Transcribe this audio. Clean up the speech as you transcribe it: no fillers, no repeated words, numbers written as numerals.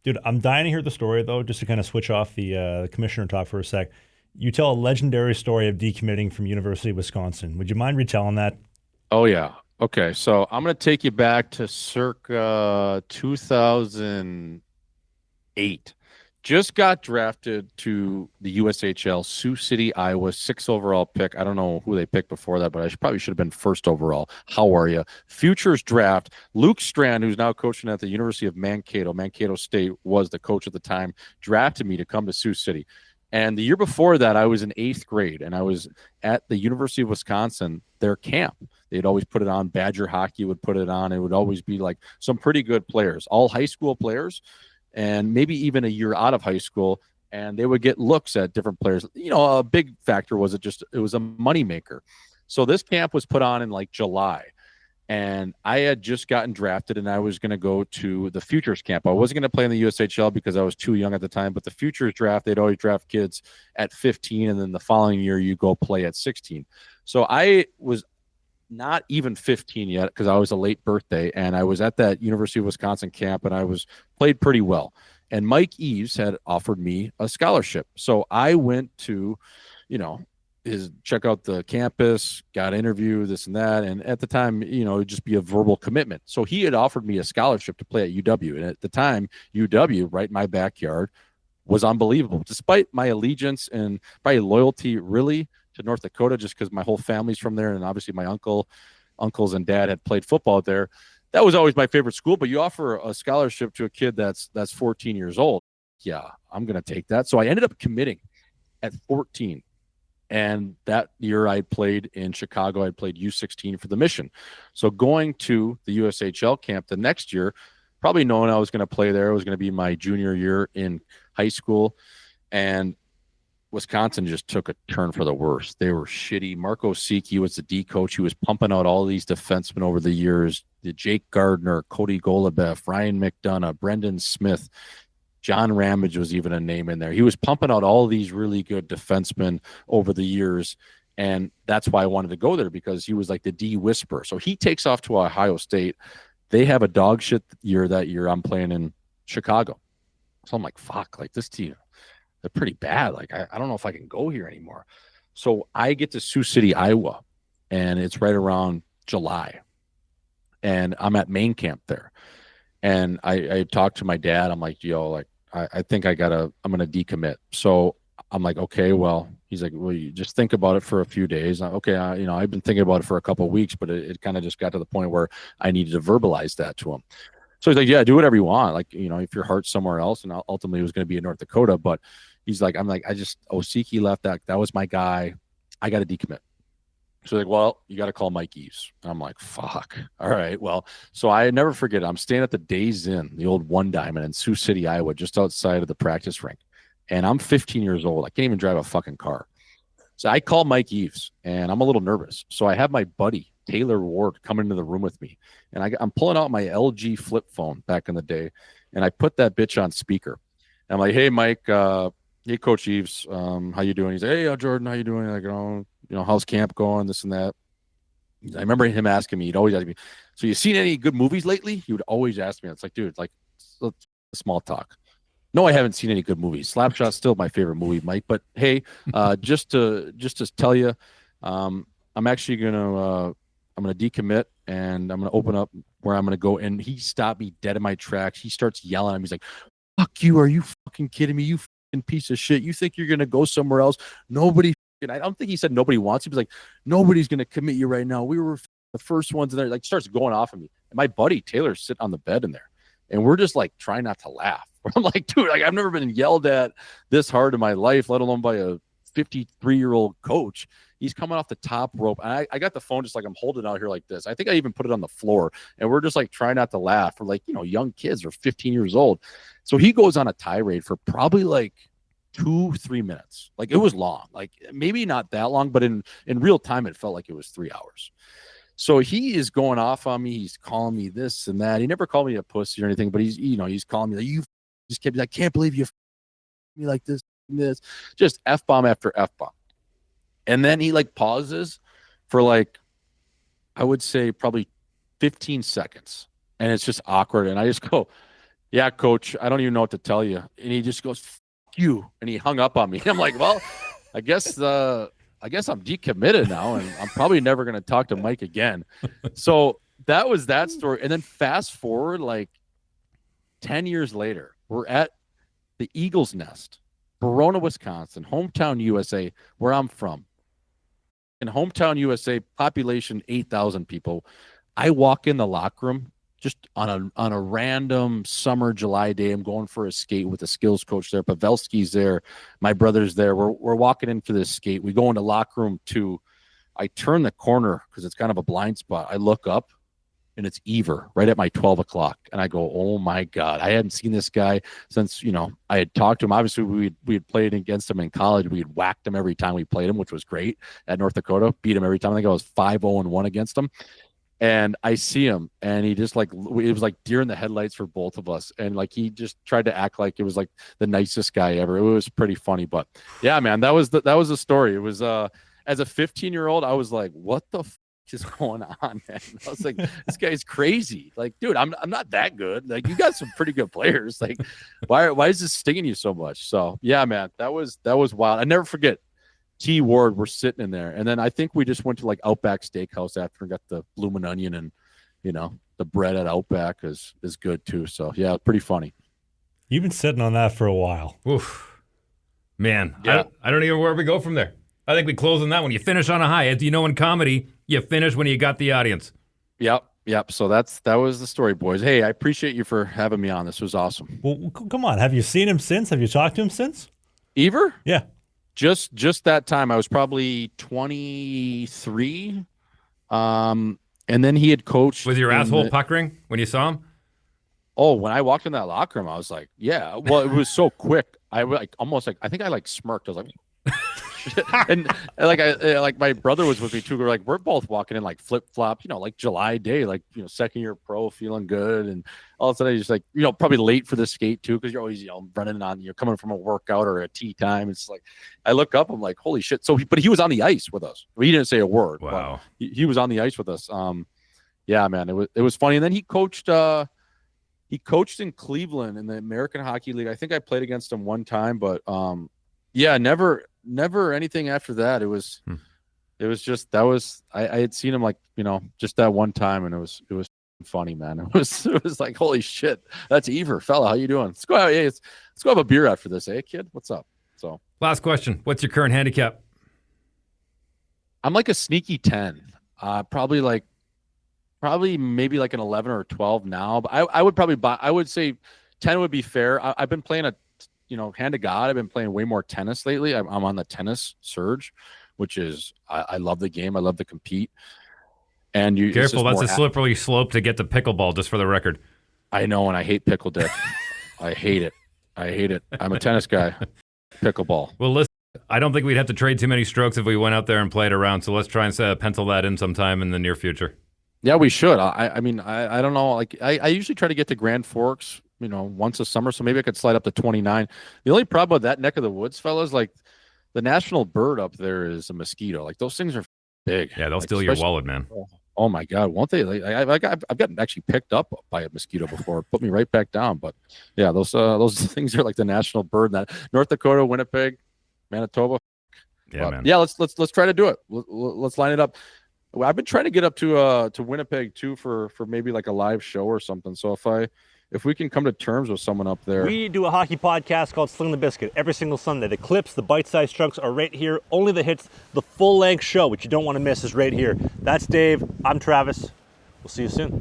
Dude, I'm dying to hear the story though, just to kind of switch off the commissioner talk for a sec. You tell a legendary story of decommitting from University of Wisconsin. Would you mind retelling that? Oh yeah. Okay, so I'm gonna take you back to circa 2008. Just got drafted to the USHL, Sioux City, Iowa, sixth overall pick. I don't know who they picked before that, but probably should have been first overall. How are you? Futures draft. Luke Strand, who's now coaching at the University of Mankato State, was the coach at the time, drafted me to come to Sioux City. And the year before that, I was in eighth grade, and I was at the University of Wisconsin, their camp. They'd always put it on. Badger Hockey would put it on. It would always be like some pretty good players, all high school players, and maybe even a year out of high school. And they would get looks at different players. You know, a big factor was it was a moneymaker. So this camp was put on in like July. And I had just gotten drafted, and I was going to go to the futures camp. I wasn't going to play in the USHL because I was too young at the time, but the futures draft, they'd always draft kids at 15, and then the following year you go play at 16. So I was not even 15 yet because I was a late birthday, and I was at that University of Wisconsin camp, and I was played pretty well. And Mike Eves had offered me a scholarship. So I went to, you know, check out the campus, got an interview, this and that. And at the time, you know, it'd just be a verbal commitment. So he had offered me a scholarship to play at UW. And at the time, UW, right in my backyard, was unbelievable. Despite my allegiance and probably loyalty really to North Dakota, just because my whole family's from there. And obviously my uncles and dad had played football there. That was always my favorite school, but you offer a scholarship to a kid that's 14 years old. Yeah, I'm going to take that. So I ended up committing at 14. And that year I played in Chicago. I played U16 for the Mission. So going to the USHL camp the next year, probably knowing I was going to play there, it was going to be my junior year in high school. And Wisconsin just took a turn for the worse. They were shitty. Marco Siki was the D coach. He was pumping out all these defensemen over the years. The Jake Gardner, Cody Golubeff, Ryan McDonough, Brendan Smith. John Ramage was even a name in there. He was pumping out all these really good defensemen over the years. And that's why I wanted to go there, because he was like the D whisperer. So he takes off to Ohio State. They have a dog shit year that year. I'm playing in Chicago. So I'm like, fuck, like this team, they're pretty bad. Like, I don't know if I can go here anymore. So I get to Sioux City, Iowa, and it's right around July. And I'm at main camp there. And I talked to my dad. I'm like, yo, like, I think I'm going to decommit. So I'm like, okay, well, he's like, well, you just think about it for a few days. Okay. I've been thinking about it for a couple of weeks, but it kind of just got to the point where I needed to verbalize that to him. So he's like, yeah, do whatever you want. Like, if your heart's somewhere else, and ultimately it was going to be in North Dakota, but he's like, I'm like, Osiki left that was my guy. I got to decommit. So like, well, you got to call Mike Eves. And I'm like, fuck. All right. Well, so I never forget it. I'm staying at the Days Inn, the old One Diamond in Sioux City, Iowa, just outside of the practice rink. And I'm 15 years old. I can't even drive a fucking car. So I call Mike Eves, and I'm a little nervous. So I have my buddy, Taylor Ward, come into the room with me. And I'm pulling out my LG flip phone back in the day. And I put that bitch on speaker. And I'm like, hey, Mike, hey, Coach Eves, how you doing? He's like, hey, Jordan, how you doing? Like, how's camp going? This and that. I remember him asking me. He'd always ask me, so you seen any good movies lately? He would always ask me. It's like, dude, like, small talk. No, I haven't seen any good movies. Slapshot's still my favorite movie, Mike. But hey, just to tell you, I'm actually I'm gonna decommit, and I'm gonna open up where I'm gonna go. And he stopped me dead in my tracks. He starts yelling at me. He's like, "Fuck you! Are you fucking kidding me? You fucking piece of shit! You think you're gonna go somewhere else? Nobody." And I don't think he said nobody wants you. He's like, nobody's going to commit you right now. We were the first ones in there. Like, starts going off of me. And my buddy Taylor's sitting on the bed in there. And we're just like trying not to laugh. I'm like, dude, like, I've never been yelled at this hard in my life, let alone by a 53-year-old coach. He's coming off the top rope. And I got the phone just like I'm holding out here like this. I think I even put it on the floor. And we're just like trying not to laugh. For like, young kids are 15 years old. So he goes on a tirade for probably like 2-3 minutes. Like, it was long, like maybe not that long, but in real time it felt like it was 3 hours. So he is going off on me. He's calling me this and that. He never called me a pussy or anything, but he's calling me like, you just can't be like, can't believe you me like this and this, just F-bomb after F-bomb. And then he like pauses for like, I would say probably 15 seconds, and it's just awkward. And I just go, Yeah, coach, I don't even know what to tell you. And he just goes, "F you," and he hung up on me. I'm like, well, I guess I'm decommitted now, and I'm probably never going to talk to Mike again. So that was that story. And then fast forward like 10 years later, we're at the Eagles Nest, Verona, Wisconsin, hometown USA, where I'm from. In hometown USA, population 8,000 people. I walk in the locker room just on a random summer July day. I'm going for a skate with the skills coach there. Pavelski's there. My brother's there. We're walking in for this skate. We go into locker room 2. I turn the corner because it's kind of a blind spot. I look up, and it's Ever right at my 12 o'clock. And I go, oh my God, I hadn't seen this guy since, I had talked to him. Obviously we had played against him in college. We had whacked him every time we played him, which was great at North Dakota, beat him every time. I think I was 5-0-1 against him. And I see him, and he just it was like deer in the headlights for both of us. And like, he just tried to act like it was like the nicest guy ever. It was pretty funny, but yeah, man, that was the story. It was, as a 15-year-old, I was like, what the is going on, man? I was like, this guy's crazy. Like, dude, I'm not that good. Like, you got some pretty good players. Like, why is this stinging you so much? So yeah, man, that was wild. I never forget. T Ward, we're sitting in there, and then I think we just went to like Outback Steakhouse after and got the bloomin' onion, and the bread at Outback is good too. So yeah, pretty funny. You've been sitting on that for a while. Oof, man. Yeah. I don't even know where we go from there. I think we close on that one. You finish on a high. As you know, in comedy, you finish when you got the audience. Yep. So that was the story, boys. Hey, I appreciate you for having me on. This was awesome. Well, come on. Have you seen him since? Have you talked to him since? Ever? Yeah. Just that time. I was probably 23. And then he had coached. Was your asshole puckering when you saw him? Oh, when I walked in that locker room, I was like, yeah. Well, it was so quick. I think I smirked. I was like, and like my brother was with me too. We're both walking in like flip flop, like July day, like second year pro, feeling good, and all of a sudden I just like probably late for the skate too because you're always running on. You're coming from a workout or a tea time. It's like I look up, I'm like, holy shit! So, but he was on the ice with us. He didn't say a word. Wow. He was on the ice with us. Yeah, man, it was funny. And then he coached. He coached in Cleveland in the American Hockey League. I think I played against him one time, but yeah, never anything after that. It was just I had seen him like just that one time, and it was funny, man. It was like, holy shit, that's Ever, fella. How you doing? Let's go out. Hey, let's go have a beer after this, kid. What's up? So last question. What's your current handicap? I'm like a sneaky 10. Probably maybe like an 11 or 12 now. But I would probably buy. I would say 10 would be fair. I've been playing hand to God, I've been playing way more tennis lately. I'm on the tennis surge, which is I love the game. I love to compete. And you careful, that's a slippery slope to get to pickleball. Just for the record, I know, and I hate pickle dick. I hate it. I'm a tennis guy. Pickleball. Well, listen, I don't think we'd have to trade too many strokes if we went out there and played around. So let's try and pencil that in sometime in the near future. Yeah, we should. I mean, I don't know. Like I usually try to get to Grand Forks, once a summer. So maybe I could slide up to 29. The only problem with that neck of the woods, fellas, like the national bird up there is a mosquito. Like those things are big. Yeah, they'll steal your wallet, man. Oh my God, won't they? Like, I've gotten actually picked up by a mosquito before, put me right back down. But yeah, those things are like the national bird. That North Dakota, Winnipeg, Manitoba. Yeah, man. Yeah, let's try to do it. Let's line it up. I've been trying to get up to Winnipeg too for maybe like a live show or something. So if we can come to terms with someone up there. We do a hockey podcast called Sling the Biscuit every single Sunday. The clips, the bite-sized chunks are right here. Only the hits, the full-length show, which you don't want to miss, is right here. That's Dave. I'm Travis. We'll see you soon.